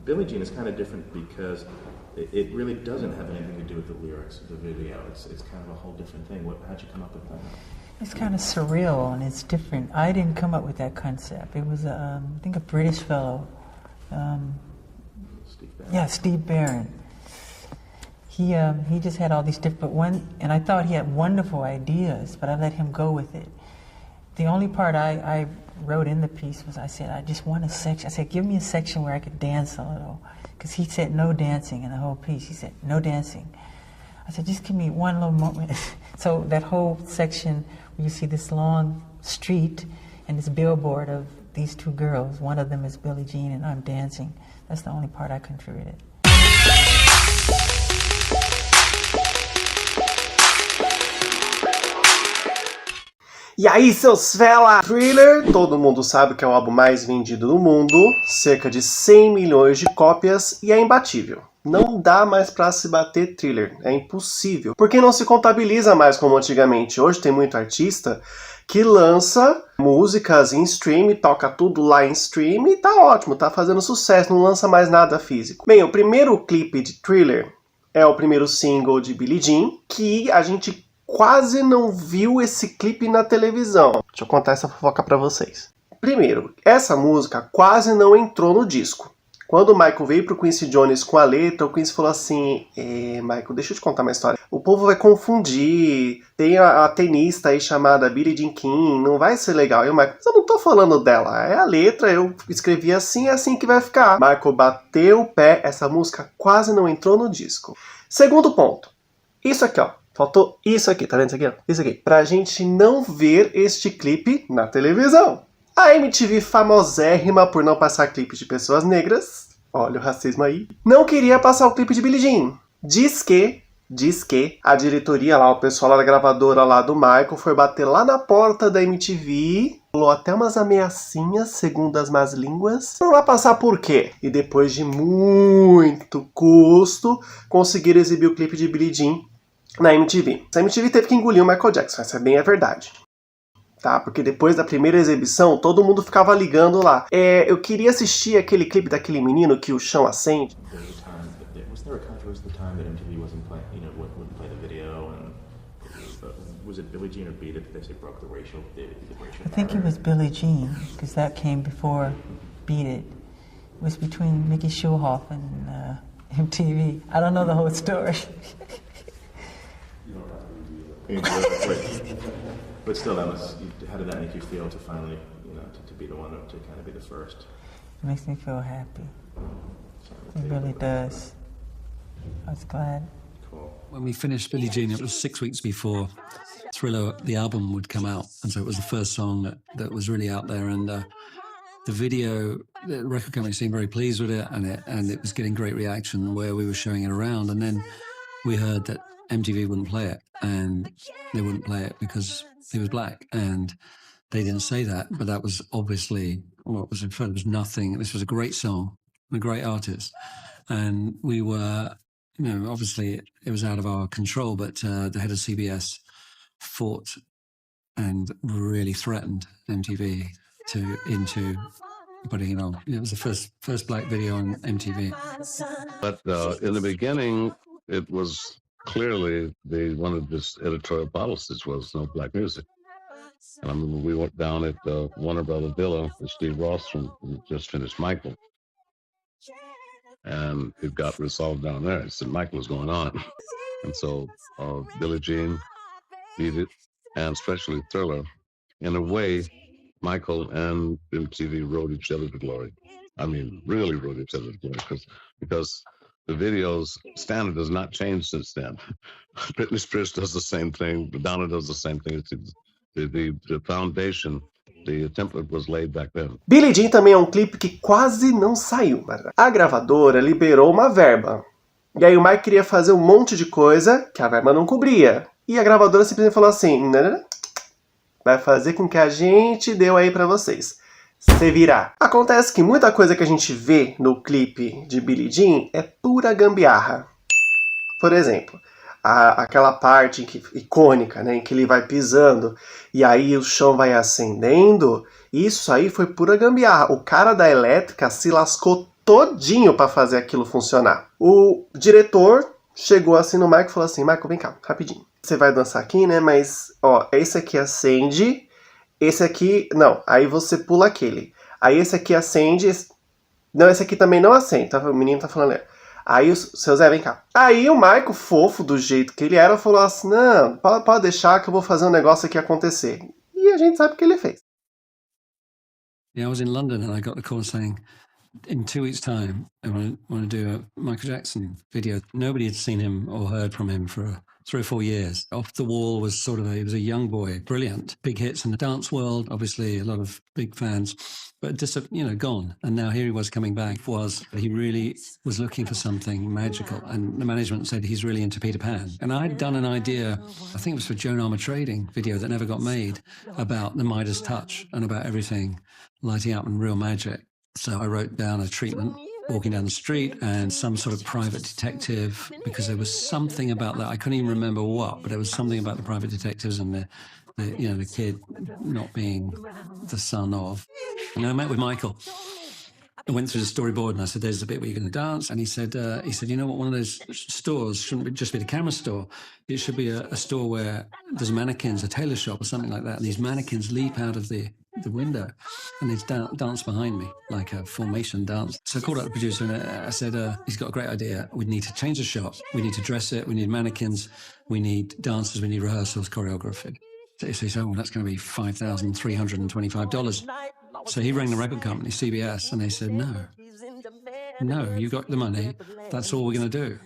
Billie Jean is kind of different because it really doesn't have anything to do with the lyrics of the video. It's kind of a whole different thing. How'd you come up with that? It's kind of surreal and it's different. I didn't come up with that concept. It was, I think, a British fellow. Steve Barron. Yeah, Steve Barron. He just had all these different and I thought he had wonderful ideas, but I let him go with it. The only part I wrote in the piece was I said, I just want a section. I said, give me a section where I could dance a little. Because he said no dancing in the whole piece. He said, no dancing. I said, just give me one little moment. So that whole section where you see this long street and this billboard of these two girls, one of them is Billie Jean and I'm dancing. That's the only part I contributed. E aí, seus fela! Thriller, todo mundo sabe que é o álbum mais vendido do mundo, cerca de 100 milhões de cópias e é imbatível. Não dá mais pra se bater Thriller, é impossível. Porque não se contabiliza mais como antigamente. Hoje tem muito artista que lança músicas em stream, toca tudo lá em stream e tá ótimo, tá fazendo sucesso, não lança mais nada físico. Bem, o primeiro clipe de Thriller é o primeiro single de Billie Jean, que a gente quase não viu esse clipe na televisão. Deixa eu contar essa fofoca pra vocês. Primeiro, essa música quase não entrou no disco. Quando o Michael veio pro Quincy Jones com a letra, o Quincy falou assim, Michael, deixa eu te contar uma história. O povo vai confundir, tem a tenista aí chamada Billie Jean King, não vai ser legal. E o Michael, mas eu não tô falando dela, é a letra, eu escrevi assim, é assim que vai ficar. Michael bateu o pé, essa música quase não entrou no disco. Segundo ponto, isso aqui, ó. Faltou isso aqui, tá vendo isso aqui? Ó? Isso aqui. Pra gente não ver este clipe na televisão. A MTV, famosérrima por não passar clipes de pessoas negras, olha o racismo aí, não queria passar o clipe de Billie Jean. Diz que a diretoria lá, o pessoal lá da gravadora lá do Michael, foi bater lá na porta da MTV, falou até umas ameaçinhas, segundo as más línguas. Não vai passar por quê? E depois de muito custo, conseguiram exibir o clipe de Billie Jean na MTV. A MTV teve que engolir o Michael Jackson, essa é bem a verdade. Tá? Porque depois da primeira exibição, todo mundo ficava ligando lá. Eu queria assistir aquele clipe daquele menino que o chão acende. I think it was Billie Jean, because that came before Beat It. It was between Mickey Schulhoff and MTV. I don't know the whole story. But still, how did that make you feel to finally, to be the one to kind of be the first? It makes me feel happy. It really does. I was glad. Cool. When we finished Billie Jean, it was 6 weeks before Thriller, the album, would come out. And so it was the first song that was really out there. And the video, the record company seemed very pleased with it, and it was getting great reaction where we were showing it around. And then we heard that MTV wouldn't play it, and they wouldn't play it because he was black, and they didn't say that, but that was obviously what was in front. It was nothing. This was a great song, a great artist, and we were, obviously it was out of our control, but the head of CBS fought and really threatened MTV into putting it on. It was the first black video on MTV. But in the beginning, it was clearly one of this editorial policies was no black music. And I remember we went down at Warner Brother Villa with Steve Ross who just finished Michael. And it got resolved down there. I said, Michael was going on. And so Billie Jean, Beat It, and especially Thriller, in a way, Michael and MTV rode each other to glory. I mean, really rode each other to glory because the video's standard has not changed since then. Britney Spears does the same thing. Madonna does the same thing. The foundation, the template was laid back then. Billie Jean também é um clipe que quase não saiu. A gravadora liberou uma verba. E aí o Mike queria fazer um monte de coisa que a verba não cobria. E a gravadora simplesmente falou assim, vai fazer com que a gente deu aí pra vocês. Se virar. Acontece que muita coisa que a gente vê no clipe de Billie Jean é pura gambiarra. Por exemplo, aquela parte icônica, né, em que ele vai pisando e aí o chão vai acendendo, isso aí foi pura gambiarra. O cara da elétrica se lascou todinho para fazer aquilo funcionar. O diretor chegou assim no Michael e falou assim, Michael, vem cá, rapidinho. Você vai dançar aqui, né? Mas, ó, esse aqui acende, esse aqui... Não, aí você pula aquele. Aí esse aqui acende... Não, esse aqui também não acende, tá? O menino tá falando... Aí o seu Zé, vem cá. Aí o Michael, fofo do jeito que ele era, falou assim, não, pode deixar que eu vou fazer um negócio aqui acontecer. E a gente sabe o que ele fez. Yeah, I was in London and I got the call saying, in 2 weeks' time, I want to do a Michael Jackson video. Nobody had seen him or heard from him for 3 or 4 years. Off the Wall was sort of he was a young boy, brilliant, big hits in the dance world, obviously a lot of big fans, but just, gone. And now here he was coming back. He really was looking for something magical. And the management said he's really into Peter Pan. And I'd done an idea, I think it was for Joan Armour Trading video that never got made, about the Midas touch and about everything lighting up and real magic. So I wrote down a treatment, walking down the street, and some sort of private detective, because there was something about that. I couldn't even remember what, but there was something about the private detectives and the kid not being the son of. And I met with Michael. I went through the storyboard and I said, there's the bit where you're going to dance. And he said, you know what, one of those stores shouldn't just be the camera store. It should be a store where there's mannequins, a tailor shop or something like that. And these mannequins leap out of the window and they dance behind me like a formation dance. So I called up the producer and I said, he's got a great idea. We need to change the shop. We need to dress it. We need mannequins. We need dancers. We need rehearsals, choreography. So he said, well, that's going to be $5,325. So he rang the record company, CBS, and they said, no, you got the money. That's all we're going to do.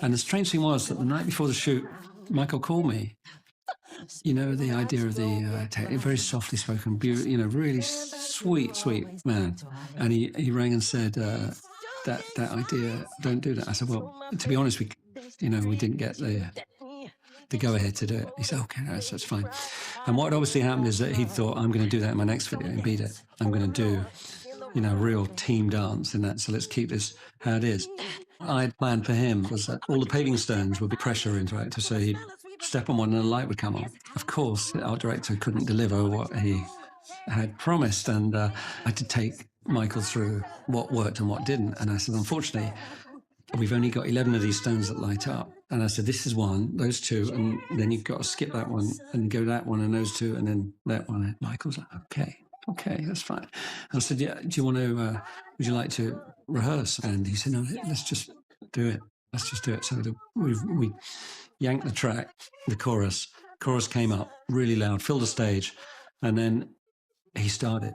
And the strange thing was that the night before the shoot, Michael called me. You know, the idea of the very softly spoken, really sweet man. And he rang and said, that idea, don't do that. I said, well, to be honest, we didn't get the go-ahead to do it. He said, okay, that's fine. And what obviously happened is that he thought, I'm going to do that in my next video and beat it. I'm going to do, real team dance in that. So let's keep this how it is. I had planned for him was that all the paving stones would be pressure interactive. So he'd step on one and the light would come on. Of course, the art director couldn't deliver what he had promised. And I had to take Michael through what worked and what didn't. And I said, unfortunately, we've only got 11 of these stones that light up. And I said, this is one, those two, and then you've got to skip that one and go that one and those two and then that one. And Michael's like, okay, that's fine. And I said, yeah, do you want to, would you like to rehearse? And he said, no, let's just do it. Let's just do it. So we yanked the track, the chorus came up really loud, filled the stage, and then he started.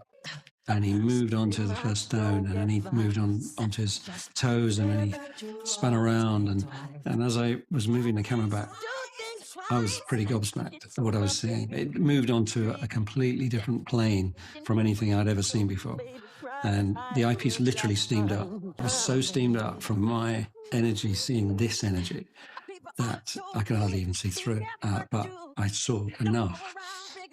And he moved on to the first stone, and then he moved onto his toes, and then he spun around. And as I was moving the camera back, I was pretty gobsmacked at what I was seeing. It moved onto a completely different plane from anything I'd ever seen before. And the eyepiece literally steamed up. I was so steamed up from my energy, seeing this energy, that I could hardly even see through it. But I saw enough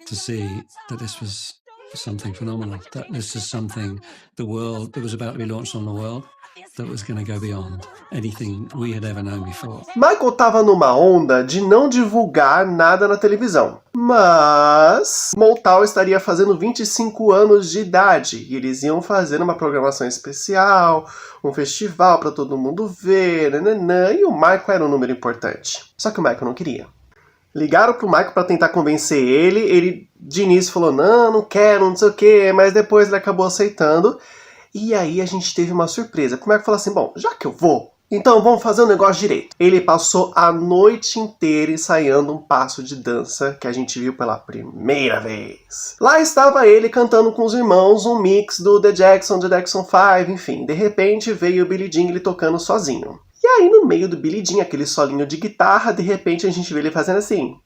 to see that this was something phenomenal, that this is something the world that was about to be launched on the world that was going to go beyond anything we had ever known before. Michael estava numa onda de não divulgar nada na televisão, mas Motown estaria fazendo 25 anos de idade e eles iam fazer uma programação especial, um festival para todo mundo ver, e o Michael era um número importante. Só que o Michael não queria. Ligaram pro Michael para tentar convencer ele de início falou, não quero, não sei o que, mas depois ele acabou aceitando. E aí a gente teve uma surpresa. O Michael falou assim, bom, já que eu vou, então vamos fazer um negócio direito. Ele passou a noite inteira ensaiando um passo de dança que a gente viu pela primeira vez. Lá estava ele cantando com os irmãos um mix do The Jackson 5, enfim. De repente veio o Billie Jean ele tocando sozinho. E aí no meio do Billie Jean, aquele solinho de guitarra, de repente a gente vê ele fazendo assim.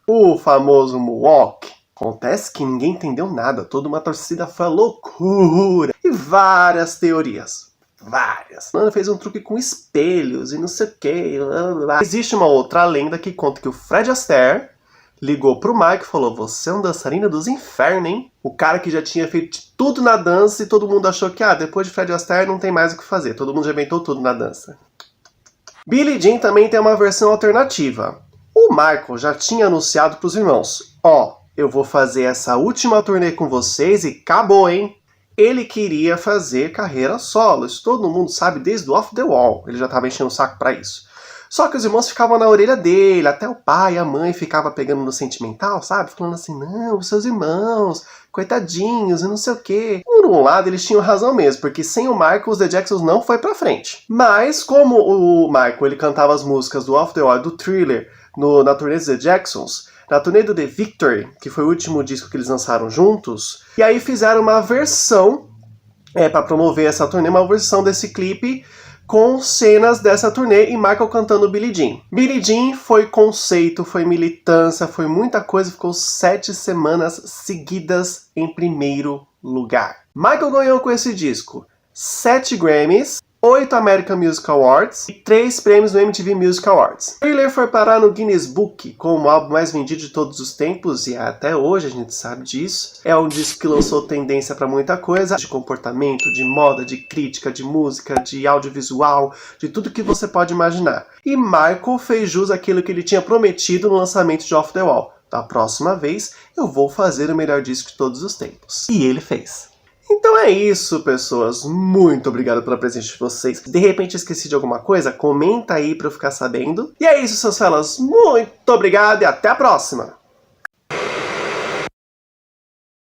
O famoso moonwalk. Acontece que ninguém entendeu nada, toda uma torcida foi loucura. E várias teorias. Várias. Mano, fez um truque com espelhos e não sei o que. Existe uma outra lenda que conta que o Fred Astaire ligou pro Mike e falou, você é um dançarino dos infernos, hein? O cara que já tinha feito tudo na dança e todo mundo achou que, depois de Fred Astaire não tem mais o que fazer. Todo mundo já inventou tudo na dança. Billie Jean também tem uma versão alternativa. O Michael já tinha anunciado pros irmãos, eu vou fazer essa última turnê com vocês e acabou, hein? ele queria fazer carreira solo. Isso todo mundo sabe desde o Off the Wall. Ele já estava enchendo o saco para isso. Só que os irmãos ficavam na orelha dele, até o pai e a mãe ficavam pegando no sentimental, sabe? Falando assim, não, os seus irmãos, coitadinhos e não sei o quê. Por um lado, eles tinham razão mesmo, porque sem o Michael, os The Jacksons não foi pra frente. Mas, como o Michael, ele cantava as músicas do Off the Wall, do Thriller, na turnê dos The Jacksons, na turnê do The Victory, que foi o último disco que eles lançaram juntos, e aí fizeram uma versão, pra promover essa turnê, uma versão desse clipe com cenas dessa turnê e Michael cantando Billie Jean. Billie Jean foi conceito, foi militância, foi muita coisa, ficou 7 semanas seguidas em primeiro lugar. Michael ganhou com esse disco 7 Grammys, 8 American Music Awards e 3 prêmios no MTV Music Awards. Thriller foi parar no Guinness Book como o álbum mais vendido de todos os tempos, e até hoje a gente sabe disso. É um disco que lançou tendência para muita coisa, de comportamento, de moda, de crítica, de música, de audiovisual, de tudo que você pode imaginar. E Michael fez jus àquilo que ele tinha prometido no lançamento de Off the Wall. Da próxima vez, eu vou fazer o melhor disco de todos os tempos. E ele fez. Então é isso, pessoas. Muito obrigado pela presença de vocês. Se de repente esqueci de alguma coisa, comenta aí pra eu ficar sabendo. E é isso, seus felas. Muito obrigado e até a próxima!